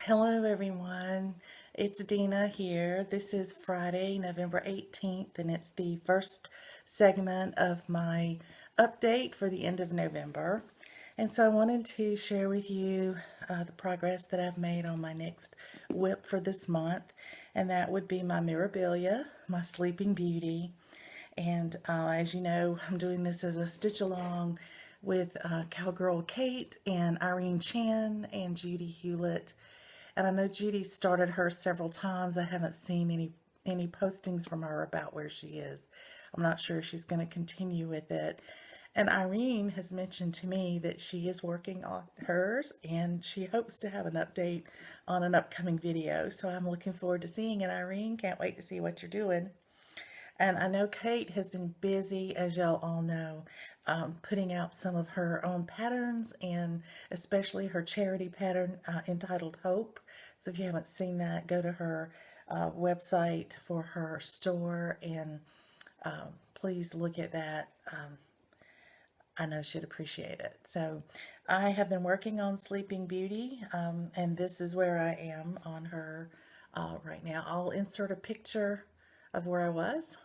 Hello everyone, it's Dina here. This is Friday, November 18th, and it's the first segment of my update for the end of November. And so I wanted to share with you the progress that I've made on my next WIP for this month, and that would be my Mirabillia, my Sleeping Beauty. And as you know, I'm doing this as a stitch along with Cowgirl Kate and Irene Chan and Judy Hewlett. And I know Judy started her several times. I haven't seen any postings from her about where she is. I'm not sure if she's going to continue with it. And Irene has mentioned to me that she is working on hers and she hopes to have an update on an upcoming video. So I'm looking forward to seeing it, Irene. Can't wait to see what you're doing. And I know Kate has been busy, as y'all all know, putting out some of her own patterns, and especially her charity pattern entitled Hope. So if you haven't seen that, go to her website for her store and please look at that. I know she'd appreciate it. So I have been working on Sleeping Beauty, and this is where I am on her right now. I'll insert a picture of where I was.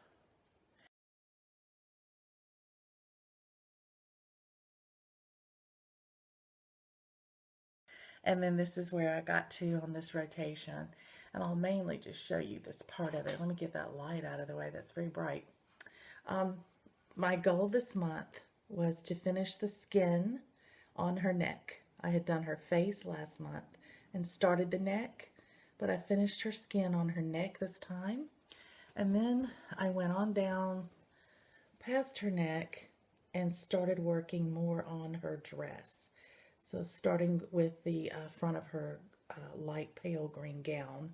And then this is where I got to on this rotation. And I'll mainly just show you this part of it. Let me get that light out of the way. That's very bright. My goal this month was to finish the skin on her neck. I had done her face last month and started the neck, but I finished her skin on her neck this time. And then I went on down past her neck and started working more on her dress. So starting with the front of her light pale green gown.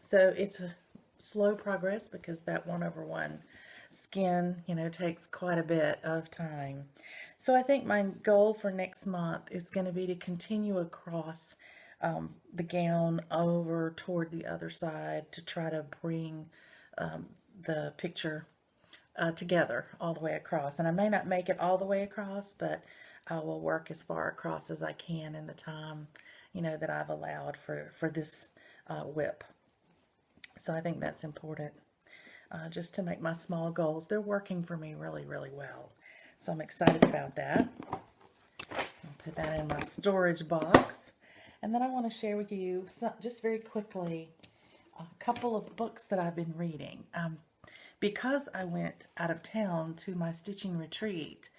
So it's a slow progress because that 1/1 skin, takes quite a bit of time. So I think my goal for next month is going to be to continue across the gown over toward the other side to try to bring the picture together all the way across. And I may not make it all the way across, but I will work as far across as I can in the time, that I've allowed for this WIP. So I think that's important, just to make my small goals. They're working for me really, really well. So I'm excited about that. I'll put that in my storage box. And then I want to share with you, just very quickly, a couple of books that I've been reading. Because I went out of town to my stitching retreat,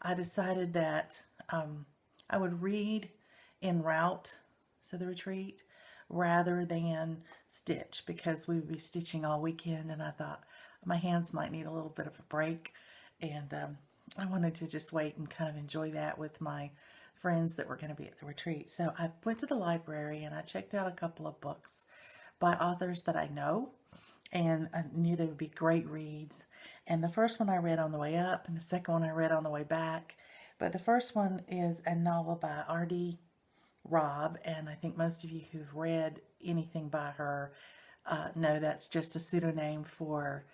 I decided that I would read en route to the retreat rather than stitch, because we would be stitching all weekend, and I thought my hands might need a little bit of a break, and I wanted to just wait and kind of enjoy that with my friends that were going to be at the retreat. So I went to the library and I checked out a couple of books by authors that I know, and I knew they would be great reads. And the first one I read on the way up, and the second one I read on the way back. But the first one is a novel by R.D. Robb, and I think most of you who've read anything by her know that's just a pseudonym for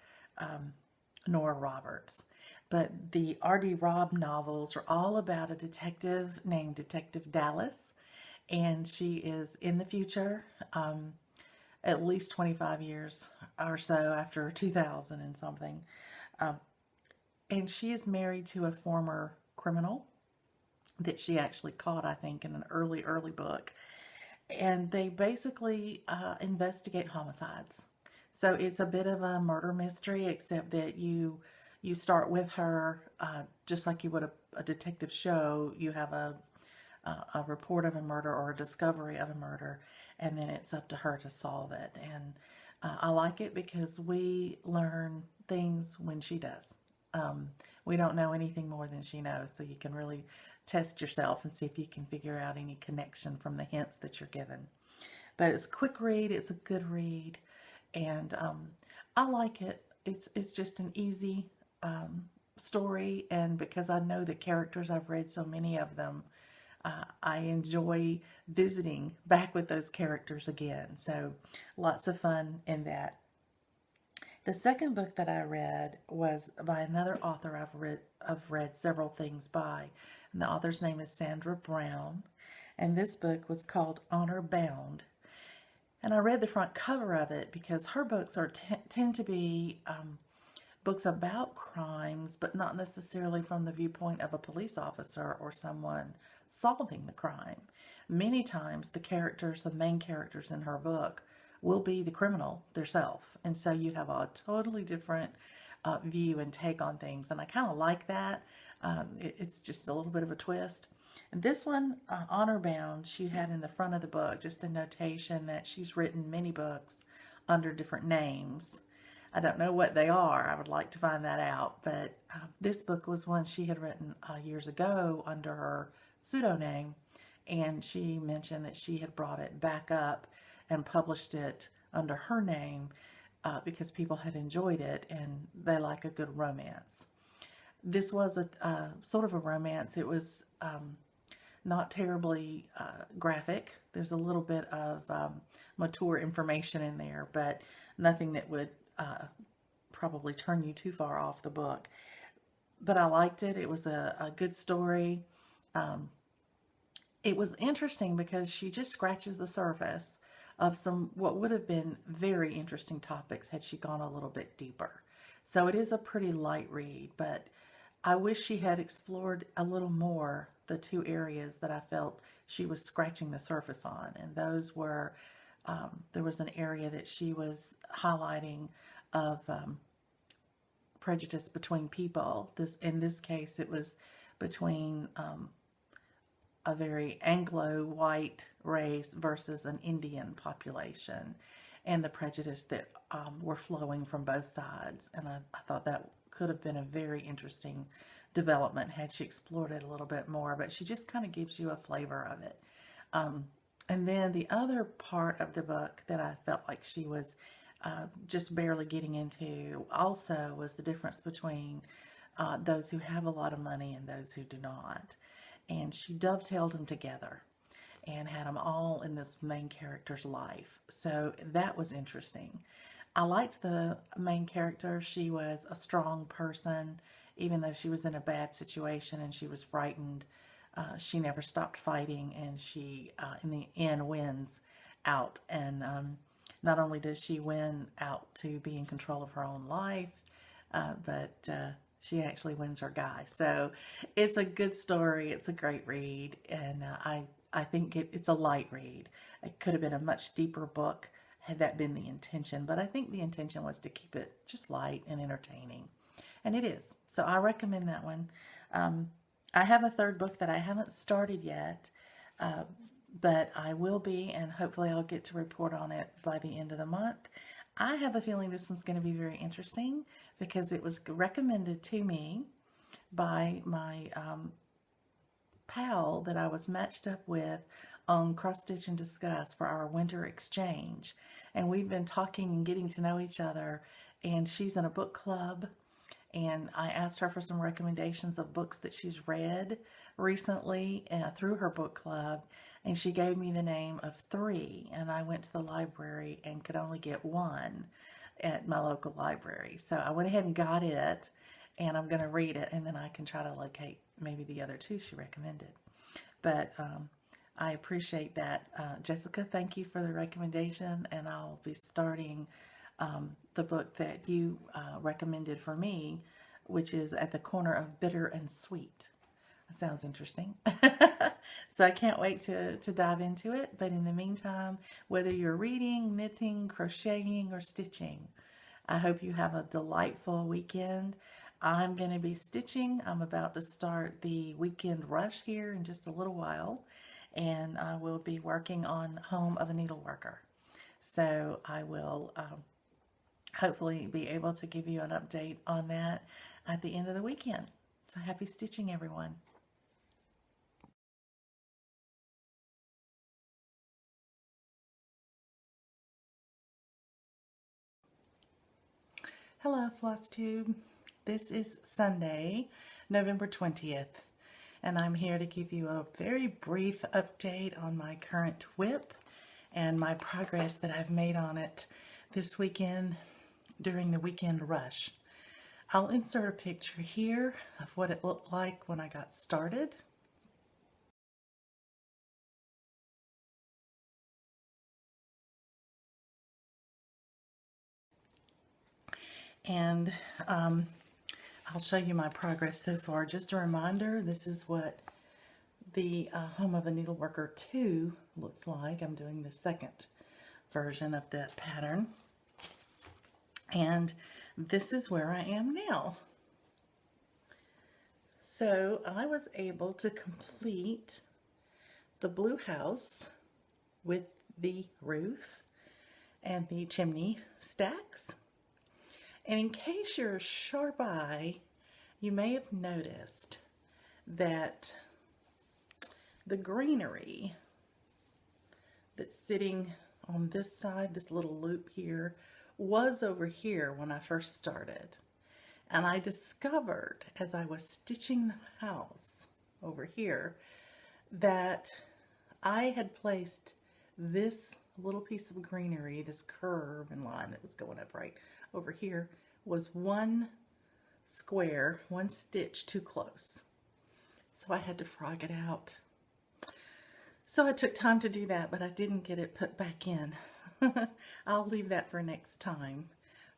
Nora Roberts. But the R.D. Robb novels are all about a detective named Detective Dallas, and she is in the future, at least 25 years or so after 2000 and something. And she is married to a former criminal that she actually caught, I think, in an early book. And they basically investigate homicides. So it's a bit of a murder mystery, except that you start with her, just like you would a detective show. You have a report of a murder or a discovery of a murder, and then it's up to her to solve it. And I like it because we learn things when she does. We don't know anything more than she knows, so you can really test yourself and see if you can figure out any connection from the hints that you're given. But it's a quick read, it's a good read, and I like it. It's just an easy story, and because I know the characters, I've read so many of them, I enjoy visiting back with those characters again. So lots of fun in that. The second book that I read was by another author I've read several things by, and the author's name is Sandra Brown, And this book was called Honor Bound. And I read the front cover of it because her books tend to be books about crimes, but not necessarily from the viewpoint of a police officer or someone solving the crime. Many times the main characters in her book, will be the criminal themselves. And so you have a totally different view and take on things. And I kind of like that. It's just a little bit of a twist. And this one, Honor Bound, she had in the front of the book just a notation that she's written many books under different names. I don't know what they are. I would like to find that out. But this book was one she had written years ago under her pseudonym. And she mentioned that she had brought it back up and published it under her name because people had enjoyed it and they like a good romance. This was a sort of a romance. It was not terribly graphic. There's a little bit of mature information in there, but nothing that would probably turn you too far off the book. But I liked it. It was a good story. It was interesting because she just scratches the surface of some what would have been very interesting topics had she gone a little bit deeper. So it is a pretty light read, but I wish she had explored a little more the two areas that I felt she was scratching the surface on. And those were, there was an area that she was highlighting of prejudice between people. In this case, it was between a very Anglo-white race versus an Indian population, and the prejudice that were flowing from both sides. And I thought that could have been a very interesting development had she explored it a little bit more, but she just kind of gives you a flavor of it. And then the other part of the book that I felt like she was just barely getting into also was the difference between those who have a lot of money and those who do not. And she dovetailed them together and had them all in this main character's life. So that was interesting. I liked the main character. She was a strong person, even though she was in a bad situation and she was frightened. She never stopped fighting, and she, in the end, wins out. And not only does she win out to be in control of her own life, but she actually wins her guy. So it's a good story. It's a great read. And I think it's a light read. It could have been a much deeper book had that been the intention. But I think the intention was to keep it just light and entertaining. And it is. So I recommend that one. I have a third book that I haven't started yet, but I will be, and hopefully I'll get to report on it by the end of the month. I have a feeling this one's going to be very interesting because it was recommended to me by my pal that I was matched up with on Cross Stitch and Discuss for our winter exchange. And we've been talking and getting to know each other, and she's in a book club. And I asked her for some recommendations of books that she's read recently through her book club. And she gave me the name of 3. And I went to the library and could only get 1 at my local library. So I went ahead and got it. And I'm going to read it. And then I can try to locate maybe the other 2 she recommended. But I appreciate that. Jessica, thank you for the recommendation. And I'll be starting the book that you recommended for me, which is At the Corner of Bitter and Sweet. That sounds interesting. So I can't wait to dive into it. But in the meantime, whether you're reading, knitting, crocheting, or stitching, I hope you have a delightful weekend. I'm going to be stitching. I'm about to start the weekend rush here in just a little while. And I will be working on Home of a Needleworker. So I will hopefully be able to give you an update on that at the end of the weekend. So happy stitching, everyone. Hello, FlossTube. This is Sunday, November 20th, and I'm here to give you a very brief update on my current WIP and my progress that I've made on it this weekend during the weekend rush. I'll insert a picture here of what it looked like when I got started. And I'll show you my progress so far. Just a reminder, this is what the Home of a Needleworker 2 looks like. I'm doing the second version of that pattern. And this is where I am now. So I was able to complete the blue house with the roof and the chimney stacks. And in case you're a sharp eye, you may have noticed that the greenery that's sitting on this side, this little loop here, was over here when I first started. And I discovered as I was stitching the house over here that I had placed this little piece of greenery, this curve and line that was going up right over here, was one square, one stitch too close. So I had to frog it out. So it took time to do that, but I didn't get it put back in. I'll leave that for next time.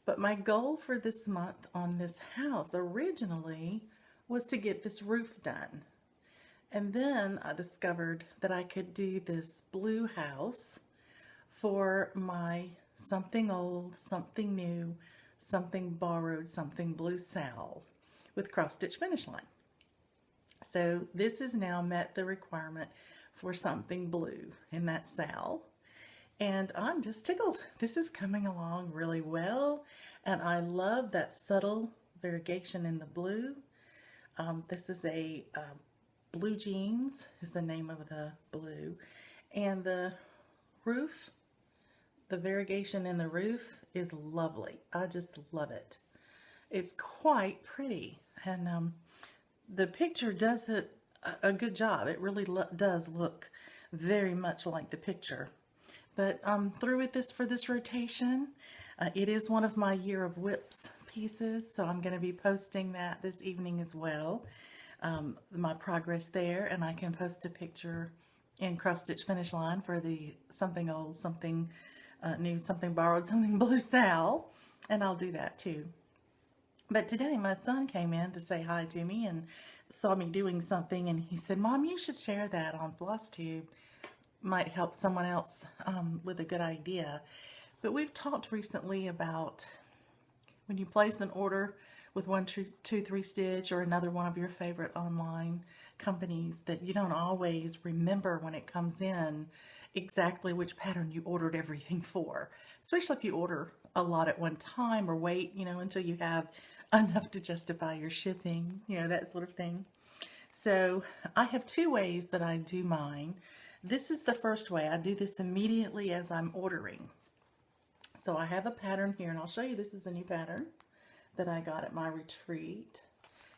But my goal for this month on this house originally was to get this roof done. And then I discovered that I could do this blue house for my something old, something new, something borrowed, something blue SAL with cross-stitch finish line. So this has now met the requirement for something blue in that SAL. And I'm just tickled. This is coming along really well. And I love that subtle variegation in the blue. This is a Blue Jeans is the name of the blue. And the roof, the variegation in the roof is lovely. I just love it. It's quite pretty. And the picture does it a good job. It really does look very much like the picture. But I'm through with this for this rotation. It is one of my Year of WIPs pieces, so I'm going to be posting that this evening as well. My progress there, and I can post a picture in cross-stitch finish line for the something old, something new, something borrowed, something blue SAL, and I'll do that too. But today my son came in to say hi to me and saw me doing something, and he said, "Mom, you should share that on FlossTube. Might help someone else with a good idea." But we've talked recently about when you place an order with 1-2-3 Stitch or another one of your favorite online companies, that you don't always remember when it comes in exactly which pattern you ordered everything for, especially if you order a lot at one time or wait, until you have enough to justify your shipping, that sort of thing. So I have two ways that I do mine. This is the first way. I do this immediately as I'm ordering. So I have a pattern here, and I'll show you. This is a new pattern that I got at my retreat.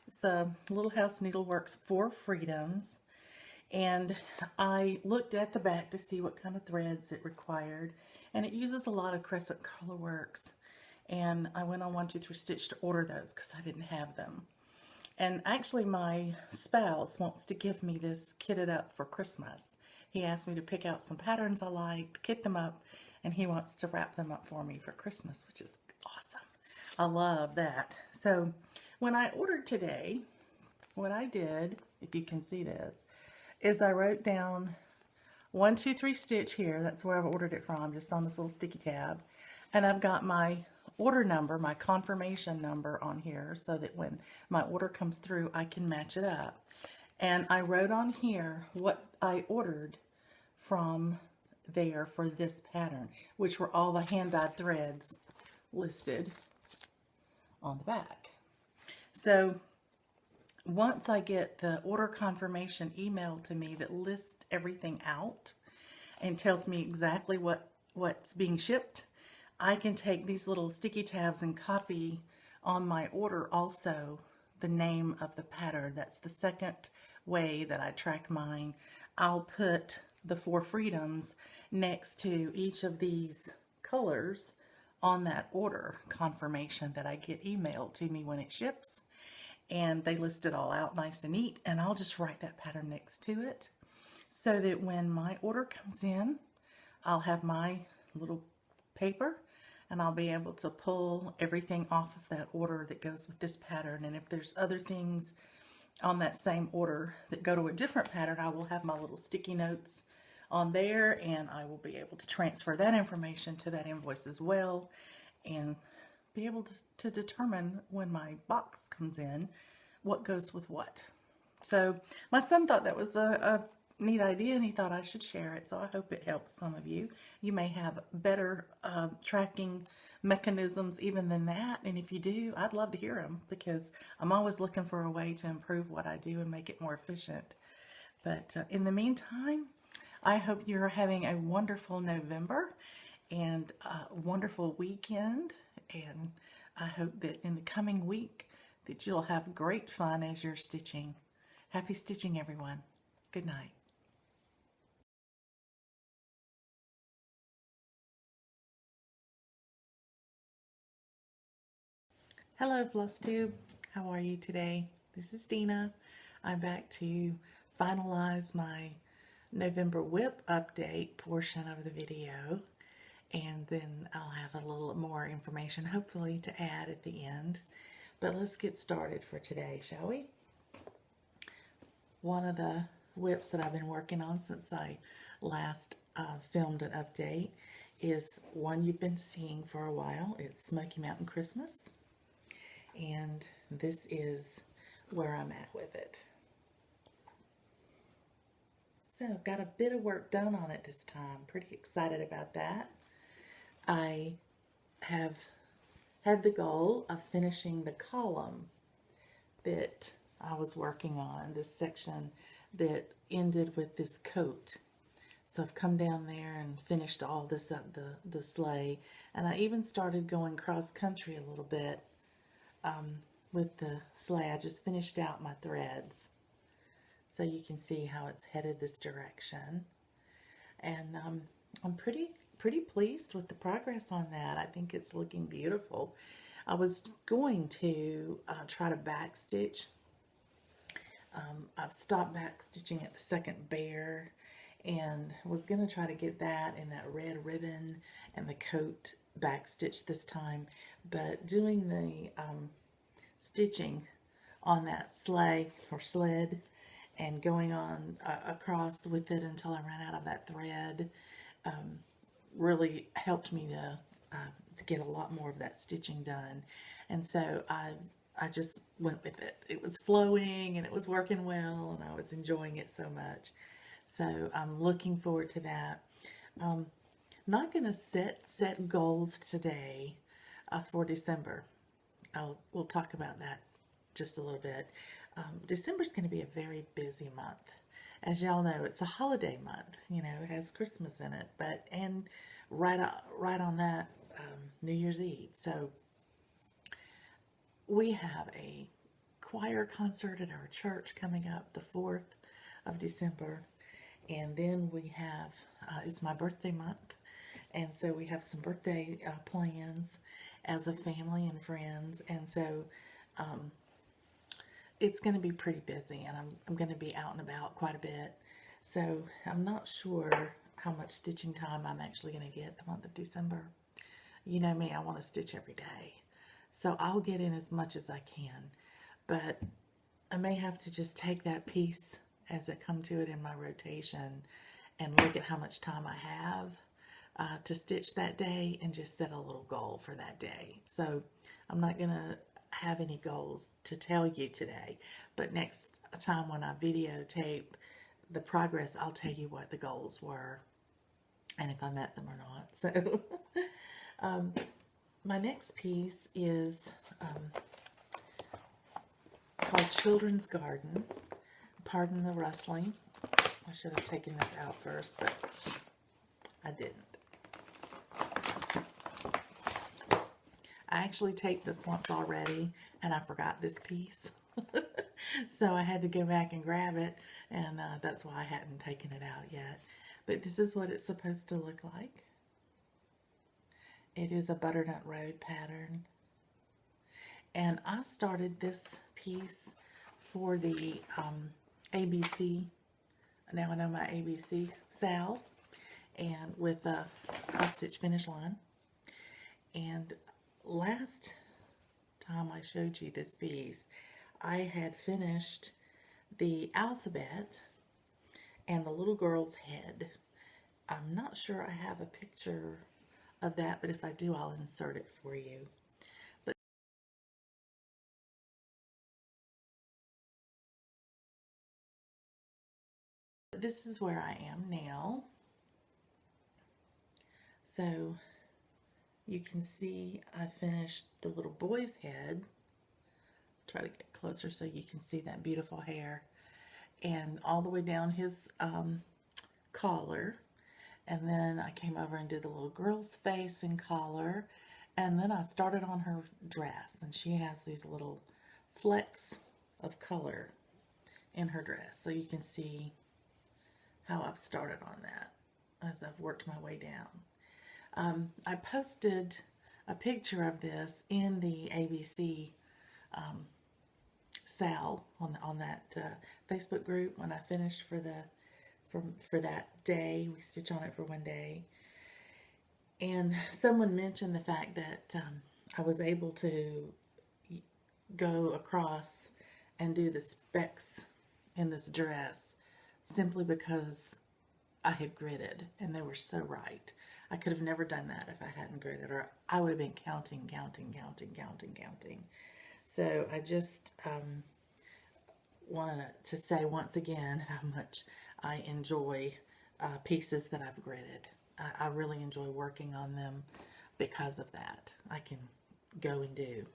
It's a Little House Needleworks 4 Freedoms, and I looked at the back to see what kind of threads it required, and it uses a lot of Crescent Colorworks, and I went on 1-2-3 Stitch to order those because I didn't have them. And actually my spouse wants to give me this kitted up for Christmas. He asked me to pick out some patterns I liked, kit them up, and he wants to wrap them up for me for Christmas, which is awesome. I love that. So when I ordered today, what I did, if you can see this, is I wrote down 1-2-3 Stitch here. That's where I've ordered it from, just on this little sticky tab. And I've got my order number, my confirmation number on here, so that when my order comes through, I can match it up. And I wrote on here what I ordered from there for this pattern, which were all the hand-dyed threads listed on the back. So once I get the order confirmation email to me that lists everything out and tells me exactly what's being shipped, I can take these little sticky tabs and copy on my order also the name of the pattern. That's the second way that I track mine. I'll put the 4 Freedoms next to each of these colors on that order confirmation that I get emailed to me when it ships, and they list it all out nice and neat, and I'll just write that pattern next to it so that when my order comes in, I'll have my little paper and I'll be able to pull everything off of that order that goes with this pattern. And if there's other things on that same order that go to a different pattern, I will have my little sticky notes on there, and I will be able to transfer that information to that invoice as well, and be able to determine when my box comes in what goes with what. So my son thought that was a neat idea, and he thought I should share it, so I hope it helps some of you. You may have better tracking mechanisms even than that, and if you do, I'd love to hear them, because I'm always looking for a way to improve what I do and make it more efficient. But in the meantime, I hope you're having a wonderful November and a wonderful weekend, and I hope that in the coming week that you'll have great fun as you're stitching. Happy stitching, everyone. Good night. Hello, FlossTube. How are you today? This is Dina. I'm back to finalize my November WIP update portion of the video, and then I'll have a little more information hopefully to add at the end. But let's get started for today, shall we? One of the WIPs that I've been working on since I last filmed an update is one you've been seeing for a while. It's Smoky Mountain Christmas, and this is where I'm at with it. So I've got a bit of work done on it this time. Pretty excited about that. I have had the goal of finishing the column that I was working on, this section that ended with this coat. So I've come down there and finished all this up, the sleigh, and I even started going cross country a little bit with the sleigh. I just finished out my threads, so you can see how it's headed this direction, and I'm pretty pleased with the progress on that. I think it's looking beautiful. I was going to try to back stitch. I've stopped back stitching at the second bear, and was going to try to get that in that red ribbon and the coat back stitch this time, but doing the stitching on that sleigh or sled and going on across with it until I ran out of that thread really helped me to get a lot more of that stitching done. And so I just went with it. It was flowing and it was working well, and I was enjoying it so much. So I'm looking forward to that. Not going to set goals today for December. We'll talk about that just a little bit. December's going to be a very busy month. As y'all know, it's a holiday month. You know, it has Christmas in it, and right on that, New Year's Eve. So we have a choir concert at our church coming up the 4th of December, and then we have it's my birthday month, and so we have some birthday plans as a family and friends, and so it's going to be pretty busy, and I'm going to be out and about quite a bit. So I'm not sure how much stitching time I'm actually going to get the month of December. You know me, I want to stitch every day. So I'll get in as much as I can. But I may have to just take that piece as I come to it in my rotation and look at how much time I have to stitch that day and just set a little goal for that day. So I'm not going to have any goals to tell you today, but next time when I videotape the progress, I'll tell you what the goals were and if I met them or not. So my next piece is called Children's Garden. Pardon the rustling. I should have taken this out first, but I didn't. I actually taped this once already, and I forgot this piece. So I had to go back and grab it, and that's why I hadn't taken it out yet. But this is what it's supposed to look like. It is a Butternut Road pattern. And I started this piece for the ABC, now I know my ABC SAL, and with a cross-stitch finish line. And last time I showed you this piece, I had finished the alphabet and the little girl's head. I'm not sure I have a picture of that, but if I do, I'll insert it for you. But this is where I am now. So you can see I finished the little boy's head. Try to get closer so you can see that beautiful hair. And all the way down his collar. And then I came over and did the little girl's face and collar. And then I started on her dress. And she has these little flecks of color in her dress. So you can see how I've started on that as I've worked my way down. I posted a picture of this in the ABC SAL on that Facebook group when I finished for that day. We stitch on it for one day. And someone mentioned the fact that I was able to go across and do the specs in this dress simply because I had gridded, and they were so right. I could have never done that if I hadn't gridded, or I would have been counting. So I just wanted to say once again how much I enjoy pieces that I've gridded. I really enjoy working on them because of that. I can go and do.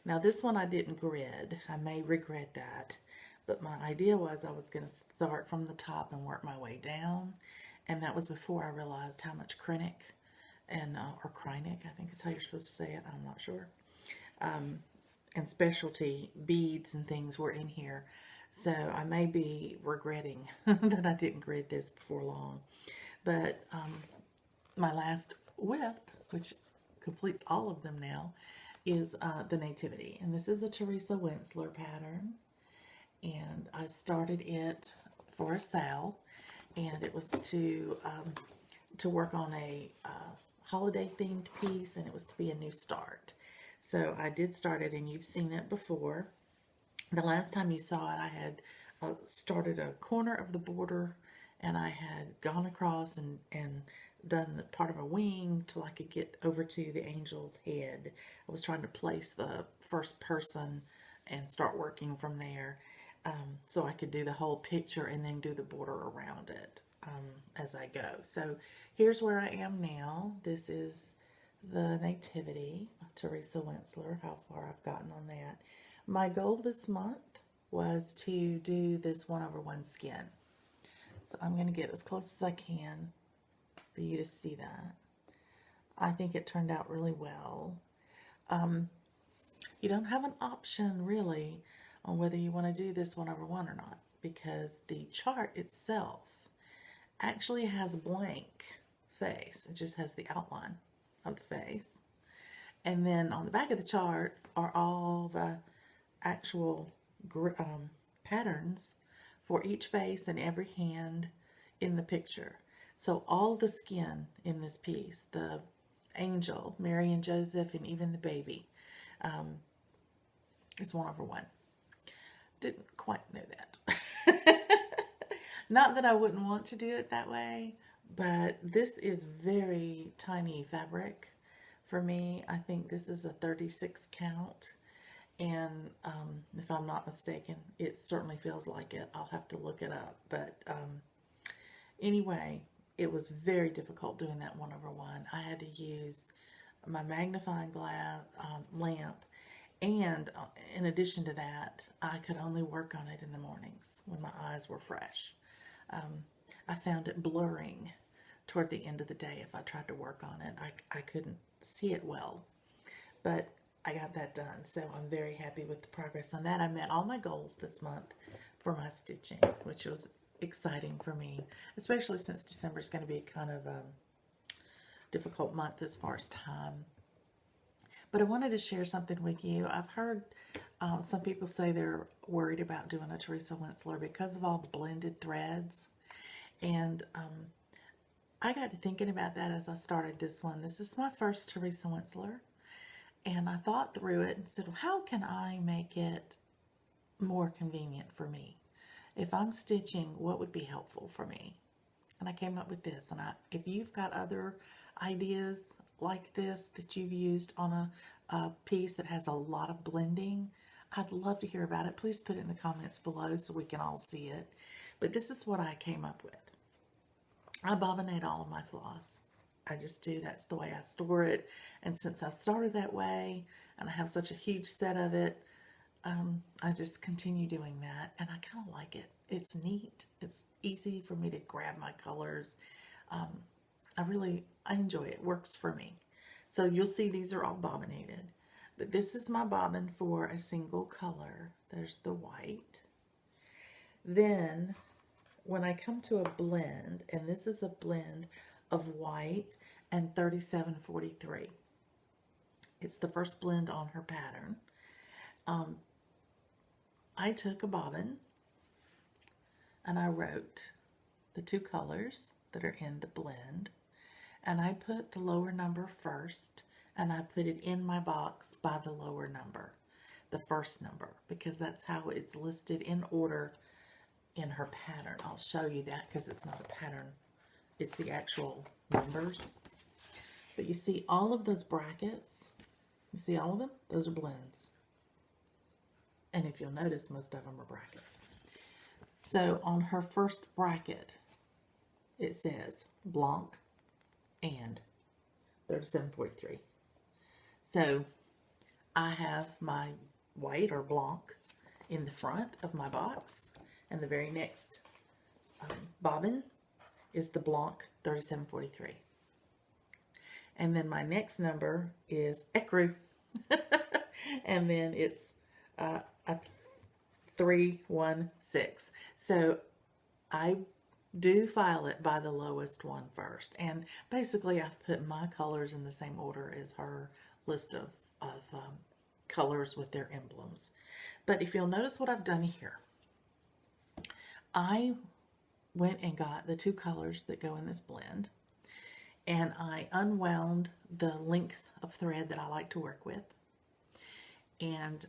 Now this one I didn't grid. I may regret that. But my idea was I was going to start from the top and work my way down. And that was before I realized how much Kreinik and, or Kreinik, I think is how you're supposed to say it. I'm not sure. And specialty beads and things were in here. So I may be regretting that I didn't grid this before long. But my last WIP, which completes all of them now, is the Nativity. And this is a Theresa Wentzler pattern. And I started it for a SAL, and it was to work on a holiday themed piece, and it was to be a new start. So I did start it, and you've seen it before. The last time you saw it, I had started a corner of the border, and I had gone across and done the part of a wing till I could get over to the angel's head. I was trying to place the first person and start working from there. So I could do the whole picture and then do the border around it as I go. So here's where I am now. This is the Nativity of Theresa Wentzler, how far I've gotten on that. My goal this month was to do this 1/1 skin. So I'm going to get as close as I can for you to see that. I think it turned out really well. You don't have an option really on whether you want to do this 1/1 or not, because the chart itself actually has a blank face. It just has the outline of the face. And then on the back of the chart are all the actual patterns for each face and every hand in the picture. So all the skin in this piece, the angel, Mary and Joseph, and even the baby, is 1/1. Didn't quite know that. Not that I wouldn't want to do it that way, but this is very tiny fabric for me. I think this is a 36 count, and if I'm not mistaken, it certainly feels like it. I'll have to look it up, but anyway, it was very difficult doing that 1/1. I had to use my magnifying glass lamp. And in addition to that, I could only work on it in the mornings when my eyes were fresh. I found it blurring toward the end of the day if I tried to work on it. I couldn't see it well, but I got that done. So I'm very happy with the progress on that. I met all my goals this month for my stitching, which was exciting for me, especially since December is going to be kind of a difficult month as far as time. But I wanted to share something with you. I've heard some people say they're worried about doing a Theresa Wentzler because of all the blended threads. And I got to thinking about that as I started this one. This is my first Theresa Wentzler, and I thought through it and said, well, how can I make it more convenient for me? If I'm stitching, what would be helpful for me? And I came up with this. And if you've got other ideas like this that you've used on a piece that has a lot of blending, I'd love to hear about it. Please put it in the comments below so we can all see it. But this is what I came up with. I bobbinate all of my floss. I just do. That's the way I store it. And since I started that way and I have such a huge set of it, I just continue doing that, and I kind of like it. It's neat. It's easy for me to grab my colors. I enjoy it. It works for me. So you'll see these are all bobbinated. But this is my bobbin for a single color. There's the white. Then when I come to a blend, and this is a blend of white and 3743. It's the first blend on her pattern. I took a bobbin and I wrote the two colors that are in the blend, and I put the lower number first, and I put it in my box by the lower number, the first number, because that's how it's listed in order in her pattern. I'll show you that because it's not a pattern, it's the actual numbers. But you see all of those brackets, you see all of them? Those are blends. And if you'll notice, most of them are brackets. So on her first bracket, it says Blanc and 3743. So I have my white or Blanc in the front of my box, and the very next bobbin is the Blanc 3743. And then my next number is Ecru. And then it's a 316. So I do file it by the lowest one first. And basically I've put my colors in the same order as her list of colors with their emblems. But if you'll notice what I've done here, I went and got the two colors that go in this blend, and I unwound the length of thread that I like to work with, and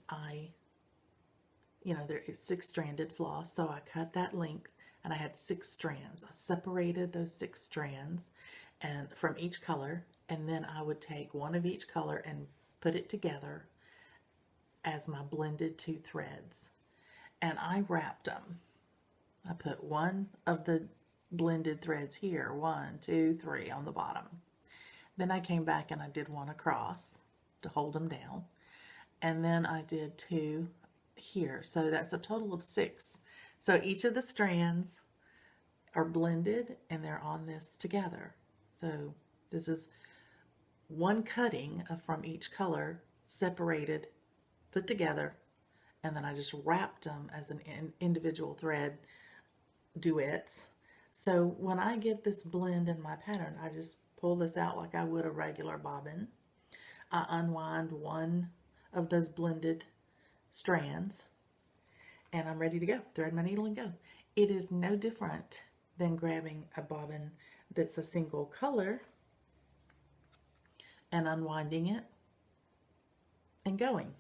there is 6-stranded floss, so I cut that length, and I had 6 strands. I separated those 6 strands and from each color, and then I would take one of each color and put it together as my blended 2 threads, and I wrapped them. I put one of the blended threads here, 1, 2, 3 on the bottom. Then I came back and I did one across to hold them down, and then I did 2 here. So that's a total of 6. So each of the strands are blended and they're on this together. So this is one cutting from each color, separated, put together, and then I just wrapped them as an individual thread duets. So when I get this blend in my pattern, I just pull this out like I would a regular bobbin. I unwind one of those blended strands, and I'm ready to go. Thread my needle and go. It is no different than grabbing a bobbin that's a single color and unwinding it and going.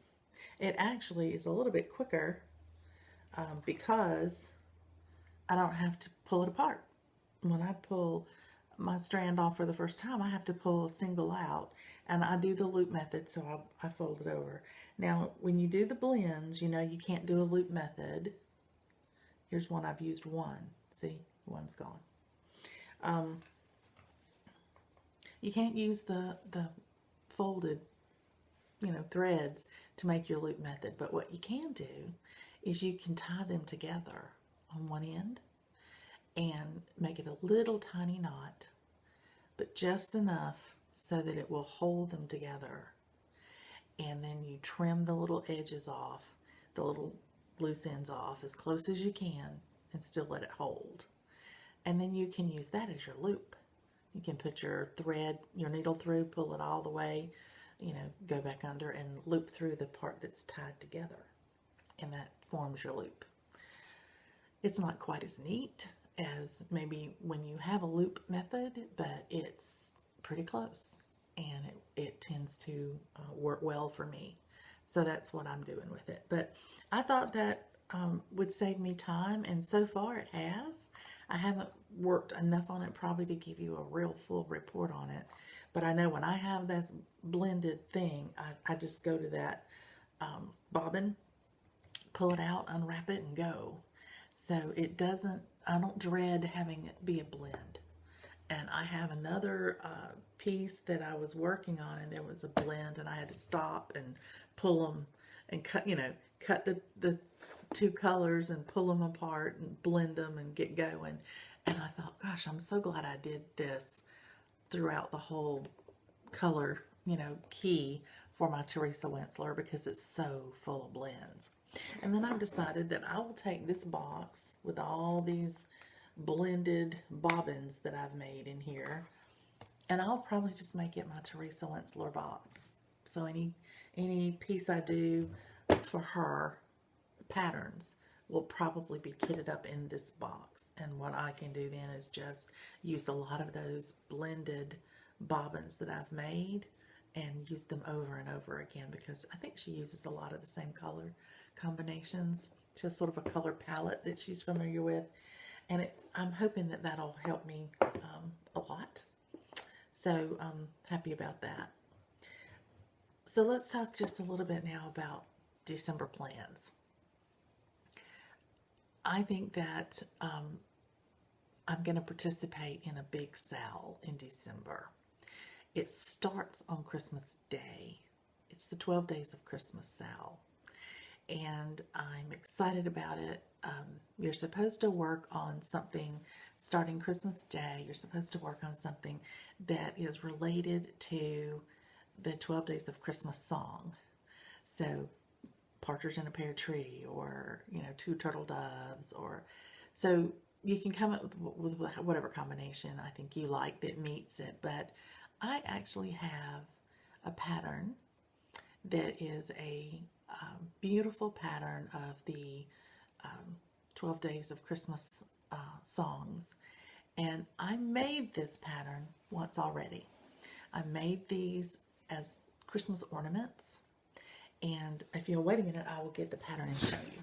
It actually is a little bit quicker because I don't have to pull it apart. When I pull my strand off for the first time, I have to pull a single out, and I do the loop method, so I fold it over. Now, when you do the blends, you can't do a loop method. Here's one I've used one. See, one's gone. You can't use the folded, threads to make your loop method, but what you can do is you can tie them together on one end and make it a little tiny knot, but just enough so that it will hold them together. And then you trim the little edges off, the little loose ends off as close as you can, and still let it hold. And then you can use that as your loop. You can put your thread, your needle through, pull it all the way, go back under and loop through the part that's tied together, and that forms your loop. It's not quite as neat as maybe when you have a loop method, but it's pretty close, and it tends to work well for me. So that's what I'm doing with it. But I thought that would save me time, and so far it has. I haven't worked enough on it probably to give you a real full report on it, but I know when I have that blended thing, I just go to that bobbin, pull it out, unwrap it, and go. So it doesn't, I don't dread having it be a blend. And I have another piece that I was working on, and there was a blend, and I had to stop and pull them and cut, cut the two colors and pull them apart and blend them and get going. And I thought, gosh, I'm so glad I did this throughout the whole color, key for my Theresa Wentzler, because it's so full of blends. And then I've decided that I will take this box with all these blended bobbins that I've made in here, and I'll probably just make it my Theresa Wentzler box. So any piece I do for her patterns will probably be kitted up in this box, and what I can do then is just use a lot of those blended bobbins that I've made and use them over and over again, because I think she uses a lot of the same color combinations, just sort of a color palette that she's familiar with, and I'm hoping that that'll help me a lot. So I'm happy about that. So let's talk just a little bit now about December plans. I think that I'm going to participate in a big SAL in December. It starts on Christmas Day. It's the 12 Days of Christmas SAL. And I'm excited about it. You're supposed to work on something starting Christmas Day. You're supposed to work on something that is related to the 12 Days of Christmas song. So Partridge in a Pear Tree, or Two Turtle Doves, or so you can come up with whatever combination I think you like that meets it. But I actually have a pattern that is a beautiful pattern of the 12 Days of Christmas songs, and I made this pattern once already. I made these as Christmas ornaments, and if you'll wait a minute, I will get the pattern and show you.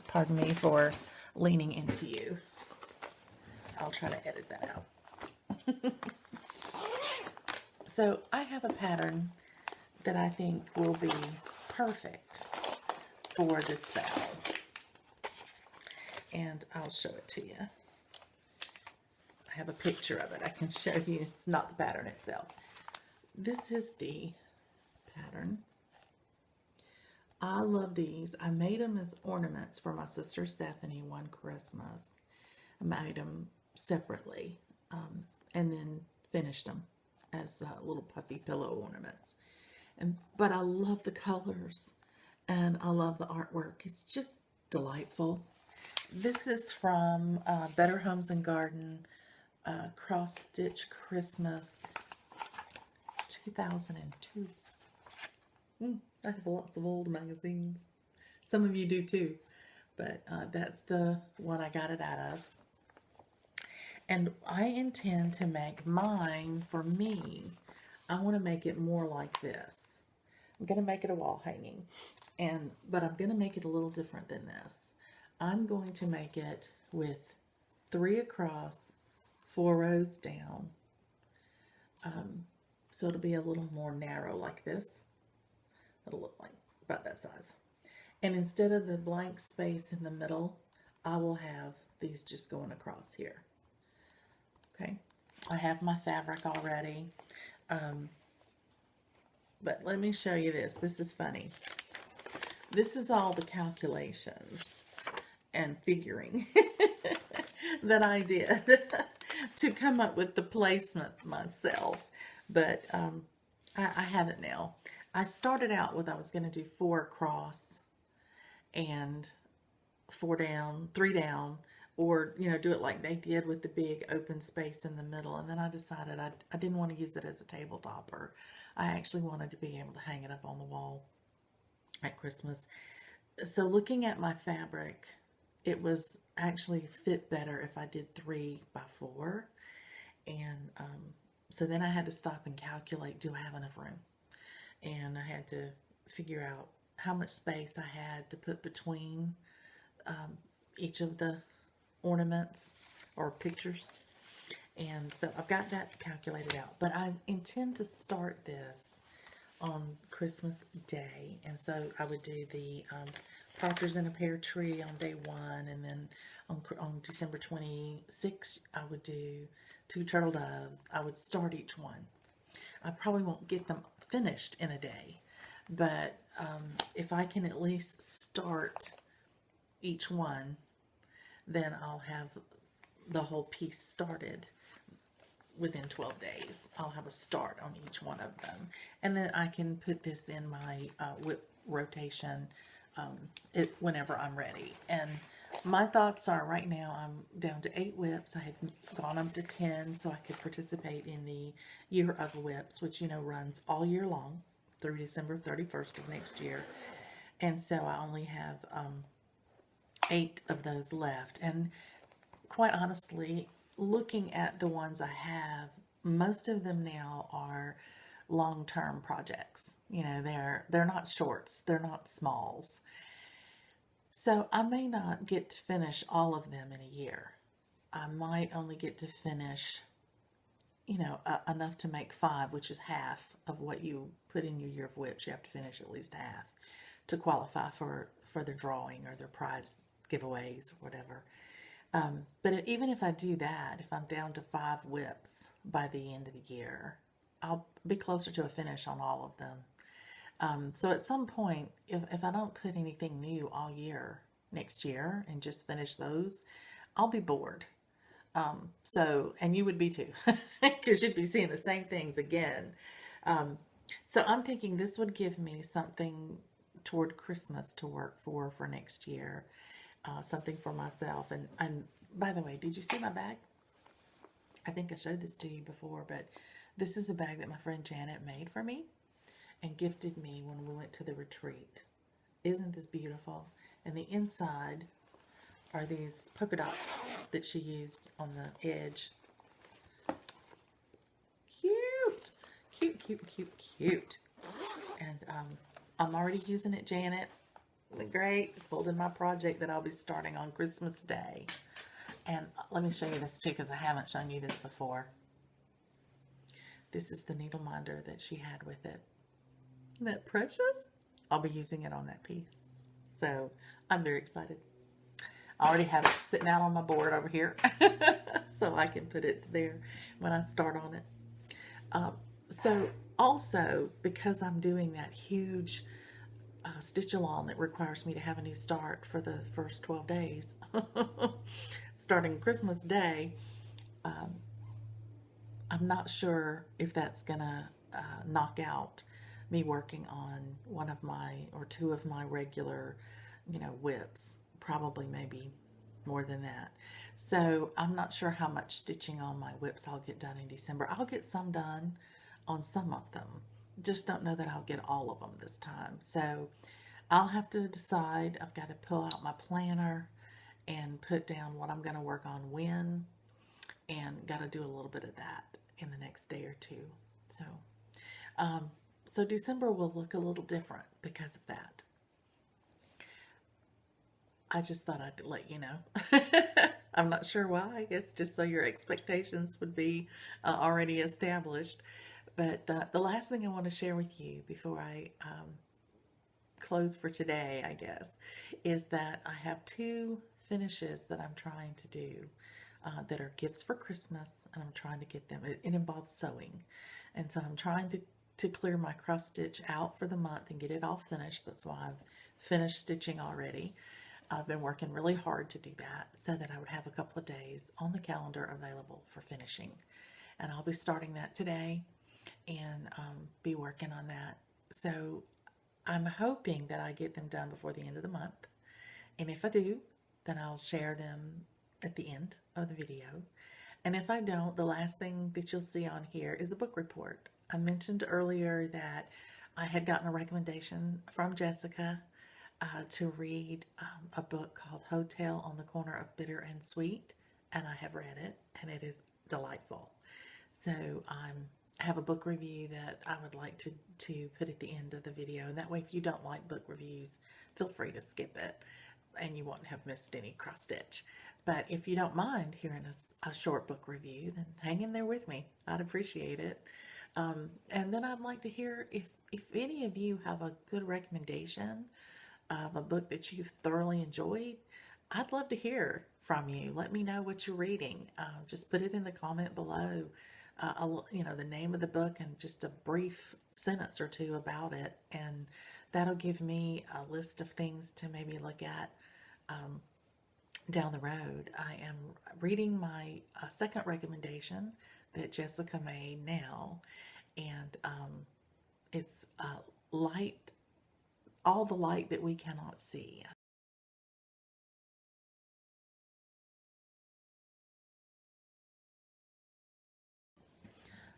Pardon me for leaning into you. I'll try to edit that out. So I have a pattern that I think will be perfect for this SAL, and I'll show it to you. I have a picture of it I can show you. It's not the pattern itself. This is the pattern. I love these. I made them as ornaments for my sister Stephanie one Christmas. I made them separately and then finished them as little puffy pillow ornaments. But I love the colors and I love the artwork. It's just delightful. This is from Better Homes and Garden Cross-Stitch Christmas 2002. I have lots of old magazines. Some of you do too, but that's the one I got it out of. And I intend to make mine, for me, I want to make it more like this. I'm going to make it a wall hanging, but I'm going to make it a little different than this. I'm going to make it with 3 across, 4 rows down. So it'll be a little more narrow like this. It'll look like about that size. And instead of the blank space in the middle, I will have these just going across here. Okay, I have my fabric already. But let me show you this. This is funny. This is all the calculations and figuring that I did to come up with the placement myself. But I have it now. I started out with I was going to do 4 across and 4 down, 3 down, or do it like they did with the big open space in the middle. And then I decided I didn't want to use it as a table topper. I actually wanted to be able to hang it up on the wall at Christmas. So looking at my fabric, it was actually fit better if I did 3 by 4. And so then I had to stop and calculate, do I have enough room? And I had to figure out how much space I had to put between each of the ornaments or pictures. And so I've got that calculated out. But I intend to start this on Christmas Day. And so I would do the Partridge in a Pear Tree on day 1. And then on December 26th, I would do 2 turtle doves. I would start each one. I probably won't get them finished in a day. But if I can at least start each one, then I'll have the whole piece started within 12 days. I'll have a start on each one of them. And then I can put this in my whip rotation whenever I'm ready. And my thoughts are right now I'm down to 8 whips. I have gone up to 10 so I could participate in the Year of Whips, which, you know, runs all year long through December 31st of next year. And so I only have 8 of those left. And quite honestly, looking at the ones I have, most of them now are long-term projects. You know, they're not shorts, they're not smalls. So I may not get to finish all of them in a year. I might only get to finish, you know, enough to make 5, which is half of what you put in your Year of Whips. You have to finish at least half to qualify for the drawing or their prize giveaways or whatever. But even if I do that, if I'm down to 5 whips by the end of the year, I'll be closer to a finish on all of them. So at some point, if I don't put anything new all year next year and just finish those, I'll be bored. And you would be too, because you'd be seeing the same things again. So I'm thinking this would give me something toward Christmas to work for next year. Something for myself. And by the way, did you see my bag? I think I showed this to you before, but this is a bag that my friend Janet made for me and gifted me when we went to the retreat. Isn't this beautiful? And the inside are these polka dots that she used on the edge. Cute! Cute, cute, cute, cute. And I'm already using it, Janet. Great. It's holding my project that I'll be starting on Christmas Day. And let me show you this too, because I haven't shown you this before. This is the needle minder that she had with it. Isn't that precious? I'll be using it on that piece. So I'm very excited. I already have it sitting out on my board over here so I can put it there when I start on it. So also, because I'm doing that huge stitch along that requires me to have a new start for the first 12 days starting Christmas Day, I'm not sure if that's gonna knock out me working on one of my or 2 of my regular, you know, whips. Probably maybe more than that. So I'm not sure how much stitching on my whips I'll get done in December. I'll get some done on some of them. Just don't know that I'll get all of them this time. So I'll have to decide. I've got to pull out my planner and put down what I'm going to work on when, and got to do a little bit of that in the next day or 2. So December will look a little different because of that. I just thought I'd let you know. I'm not sure why. I guess just so your expectations would be already established. But the last thing I want to share with you before I close for today, I guess, is that I have 2 finishes that I'm trying to do that are gifts for Christmas, and I'm trying to get them. It involves sewing, and so I'm trying to clear my cross stitch out for the month and get it all finished. That's why I've finished stitching already. I've been working really hard to do that so that I would have a couple of days on the calendar available for finishing, and I'll be starting that today and be working on that. So I'm hoping that I get them done before the end of the month, and if I do, then I'll share them at the end of the video. And if I don't, the last thing that you'll see on here is a book report. I mentioned earlier that I had gotten a recommendation from Jessica to read a book called Hotel on the Corner of Bitter and Sweet, and I have read it, and it is delightful. So I have a book review that I would like to put at the end of the video, and that way if you don't like book reviews, feel free to skip it, and you won't have missed any cross-stitch. But if you don't mind hearing a short book review, then hang in there with me. I'd appreciate it. And then I'd like to hear if any of you have a good recommendation of a book that you've thoroughly enjoyed. I'd love to hear from you. Let me know what you're reading. Just put it in the comment below. The name of the book and just a brief sentence or two about it, and that'll give me a list of things to maybe look at down the road. I am reading my second recommendation that Jessica made now, and it's light, all the light that we cannot see.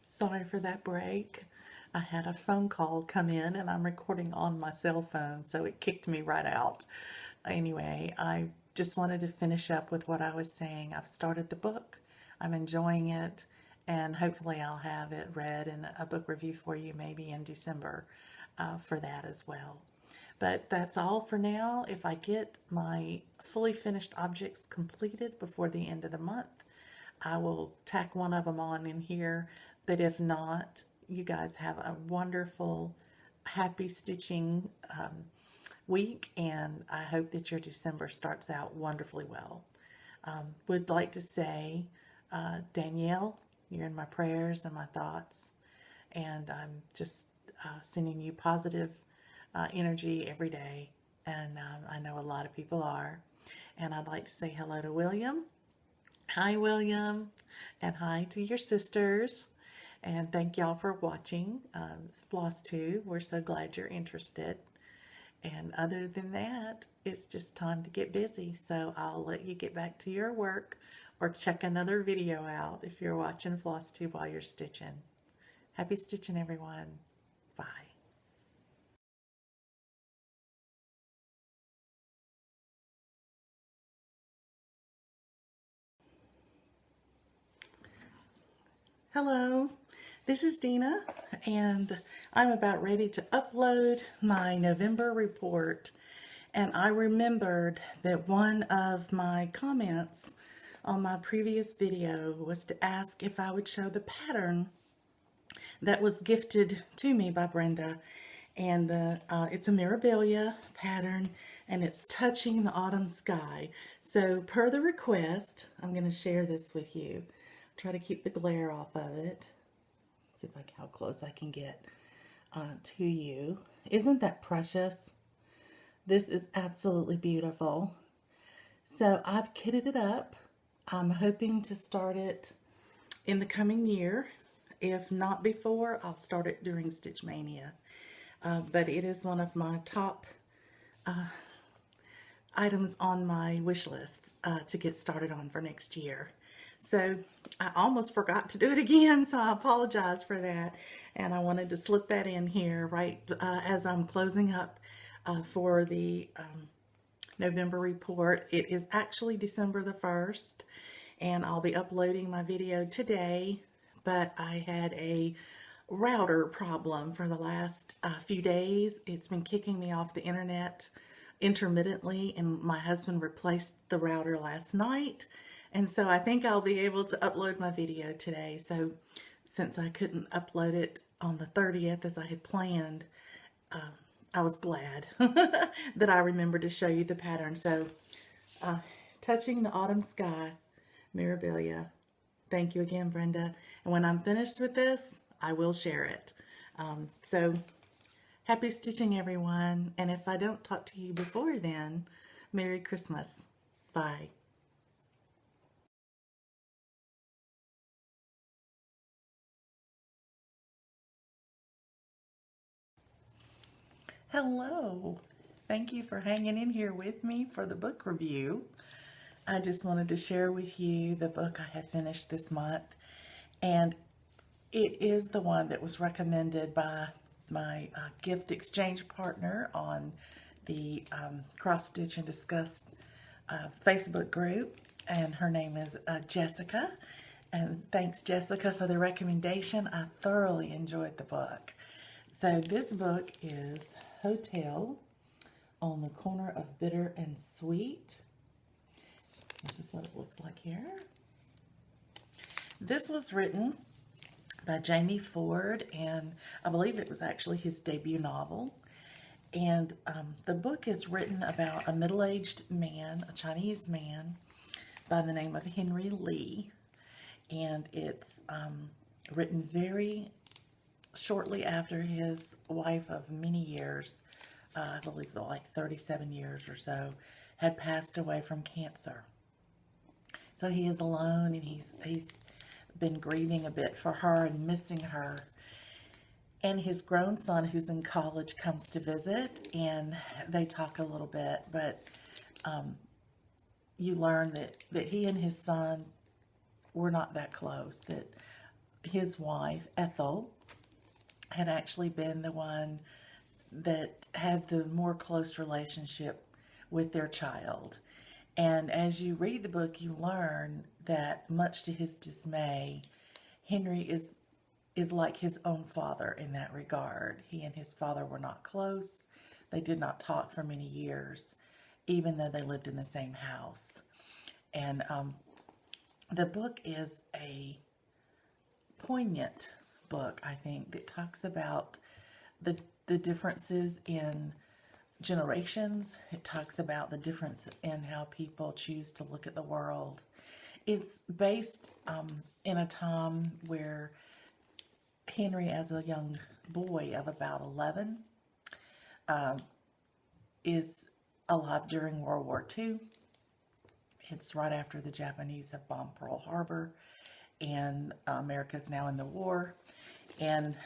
Sorry for that break. I had a phone call come in and I'm recording on my cell phone, so it kicked me right out. Anyway, I just wanted to finish up with what I was saying. I've started the book. I'm enjoying it, and hopefully I'll have it read in a book review for you maybe in December for that as well. But that's all for now. If I get my fully finished objects completed before the end of the month, I will tack one of them on in here. But if not, you guys have a wonderful, happy stitching week, and I hope that your December starts out wonderfully well. Would like to say, Danielle, you're in my prayers and my thoughts, and I'm just sending you positive energy every day, and I know a lot of people are. And I'd like to say hello to William. Hi, William, and hi to your sisters. And thank y'all for watching Floss Tube. We're so glad you're interested. And other than that, it's just time to get busy. So I'll let you get back to your work or check another video out if you're watching Floss Tube while you're stitching. Happy stitching, everyone. Bye. Hello, this is Dina, and I'm about ready to upload my November report. And I remembered that one of my comments on my previous video was to ask if I would show the pattern that was gifted to me by Brenda. And it's a Mirabillia pattern, and it's Touching the Autumn Sky. So per the request, I'm going to share this with you. Try to keep the glare off of it. See how close I can get to you. Isn't that precious? This is absolutely beautiful. So I've kitted it up. I'm hoping to start it in the coming year. If not before, I'll start it during Stitch Maynia. But it is one of my top items on my wish list to get started on for next year. So I almost forgot to do it again, so I apologize for that. And I wanted to slip that in here right as I'm closing up for the November report. It is actually December the 1st, and I'll be uploading my video today, but I had a router problem for the last few days. It's been kicking me off the internet intermittently, and my husband replaced the router last night. And so I think I'll be able to upload my video today. So since I couldn't upload it on the 30th as I had planned, I was glad that I remembered to show you the pattern. So Touching the Autumn Sky, Mirabillia. Thank you again, Brenda. And when I'm finished with this, I will share it. So happy stitching, everyone. And if I don't talk to you before then, Merry Christmas. Bye. Hello. Thank you for hanging in here with me for the book review. I just wanted to share with you the book I had finished this month, and it is the one that was recommended by my gift exchange partner on the Cross-Stitch and Discuss Facebook group, and her name is Jessica. And thanks, Jessica, for the recommendation. I thoroughly enjoyed the book. So this book is Hotel on the Corner of Bitter and Sweet. This is what it looks like here. This was written by Jamie Ford, and I believe it was actually his debut novel. And the book is written about a middle-aged man, a Chinese man, by the name of Henry Lee. And it's written very shortly after his wife of many years, I believe like 37 years or so, had passed away from cancer. So he is alone, and he's been grieving a bit for her and missing her. And his grown son, who's in college, comes to visit, and they talk a little bit, but you learn that he and his son were not that close, that his wife, Ethel, had actually been the one that had the more close relationship with their child. And as you read the book, you learn that, much to his dismay, Henry is like his own father in that regard. He and his father were not close. They did not talk for many years, even though they lived in the same house. And the book is a poignant book, I think, that talks about the differences in generations. It talks about the difference in how people choose to look at the world. It's based in a time where Henry, as a young boy of about 11, is alive during World War II. It's right after the Japanese have bombed Pearl Harbor, and America's now in the war. And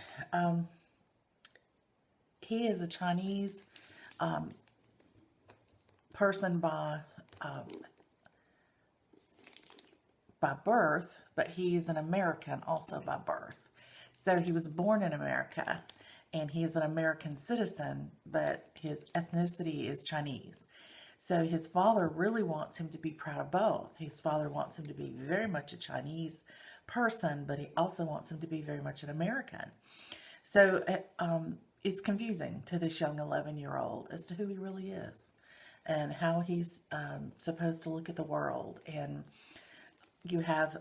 he is a Chinese person by birth, but he is an American also by birth. So he was born in America, and he is an American citizen, but his ethnicity is Chinese. So his father really wants him to be proud of both. His father wants him to be very much a Chinese person, but he also wants him to be very much an American. So it's confusing to this young 11-year-old as to who he really is and how he's supposed to look at the world. And you have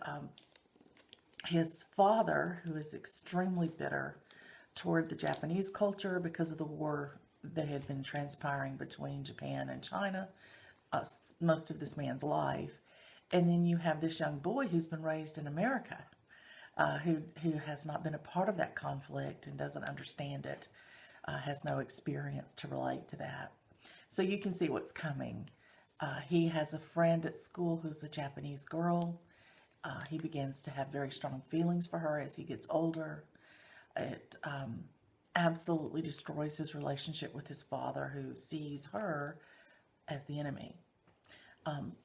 his father, who is extremely bitter toward the Japanese culture because of the war that had been transpiring between Japan and China most of this man's life. And then you have this young boy who's been raised in America, who has not been a part of that conflict and doesn't understand it, has no experience to relate to that. So you can see what's coming. He has a friend at school who's a Japanese girl. He begins to have very strong feelings for her as he gets older. It absolutely destroys his relationship with his father, who sees her as the enemy.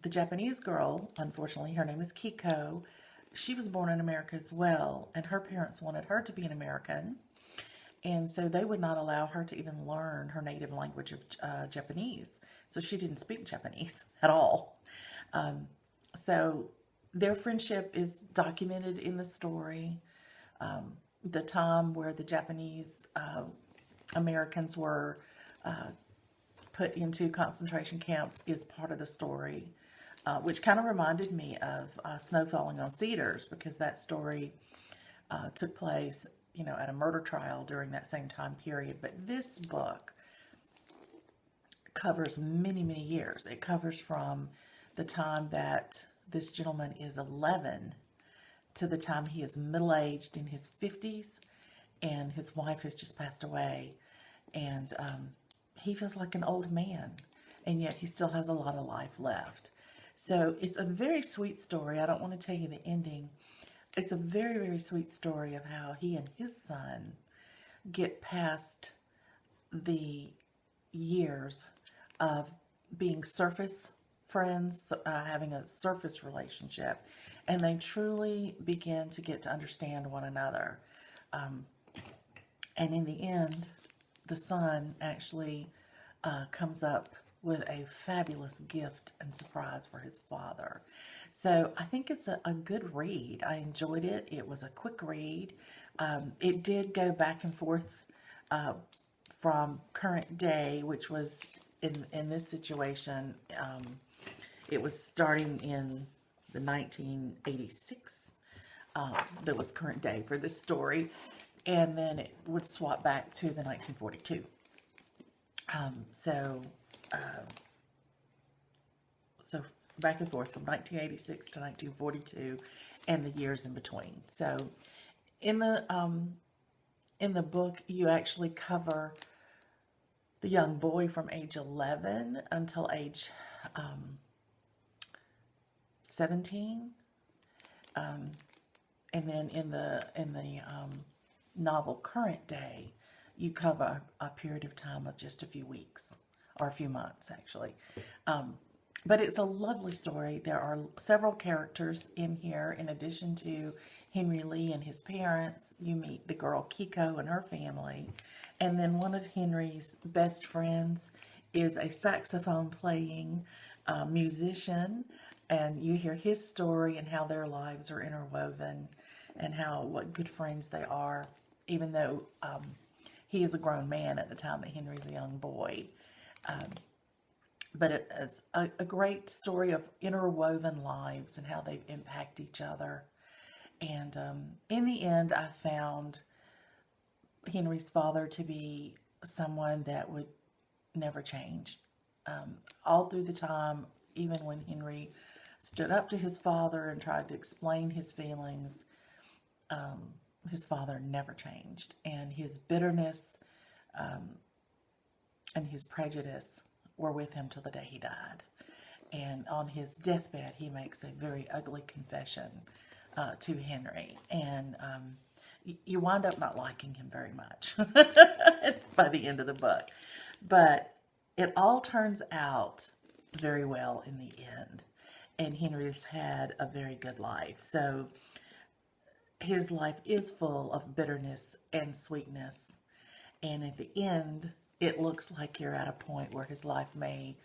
The Japanese girl, unfortunately, her name is Kiko. She was born in America as well, and her parents wanted her to be an American, and so they would not allow her to even learn her native language of Japanese. So she didn't speak Japanese at all. So their friendship is documented in the story. The time where the Japanese Americans were put into concentration camps is part of the story, which kind of reminded me of Snow Falling on Cedars, because that story took place, at a murder trial during that same time period. But this book covers many, many years. It covers from the time that this gentleman is 11 to the time he is middle-aged in his 50s, and his wife has just passed away, and he feels like an old man, and yet he still has a lot of life left. So it's a very sweet story. I don't want to tell you the ending. It's a very, very sweet story of how he and his son get past the years of being surface friends, having a surface relationship, and they truly begin to get to understand one another. And in the end, the son actually comes up with a fabulous gift and surprise for his father. So I think it's a good read. I enjoyed it. It was a quick read. It did go back and forth from current day, which was in this situation, it was starting in the 1986 that was current day for this story, and then it would swap back to the 1942. So back and forth from 1986 to 1942 and the years in between. So in the book, you actually cover the young boy from age 11 until age 17. And then in the novel Current Day, you cover a period of time of just a few weeks, or a few months actually. But it's a lovely story. There are several characters in here. In addition to Henry Lee and his parents, you meet the girl Kiko and her family. And then one of Henry's best friends is a saxophone playing musician. And you hear his story and how their lives are interwoven and what good friends they are, even though he is a grown man at the time that Henry's a young boy. But it is a great story of interwoven lives and how they impact each other. And in the end, I found Henry's father to be someone that would never change. All through the time, even when Henry stood up to his father and tried to explain his feelings, his father never changed. And his bitterness and his prejudice were with him till the day he died. And on his deathbed, he makes a very ugly confession to Henry. And you wind up not liking him very much by the end of the book. But it all turns out very well in the end. And Henry's had a very good life. So his life is full of bitterness and sweetness. And at the end, it looks like you're at a point where his life may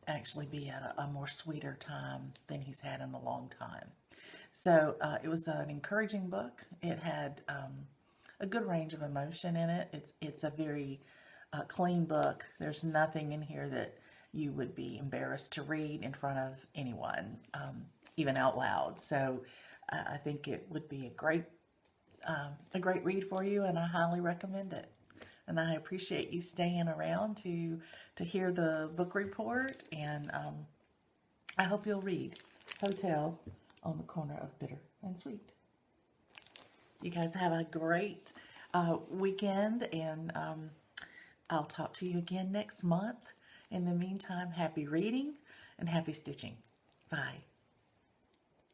actually be at a more sweeter time than he's had in a long time. So it was an encouraging book. It had a good range of emotion in it. It's a very clean book. There's nothing in here that you would be embarrassed to read in front of anyone, even out loud. So I think it would be a great read for you, and I highly recommend it. And I appreciate you staying around to hear the book report, and I hope you'll read Hotel on the Corner of Bitter and Sweet. You guys have a great weekend, and I'll talk to you again next month. In the meantime, happy reading and happy stitching. Bye.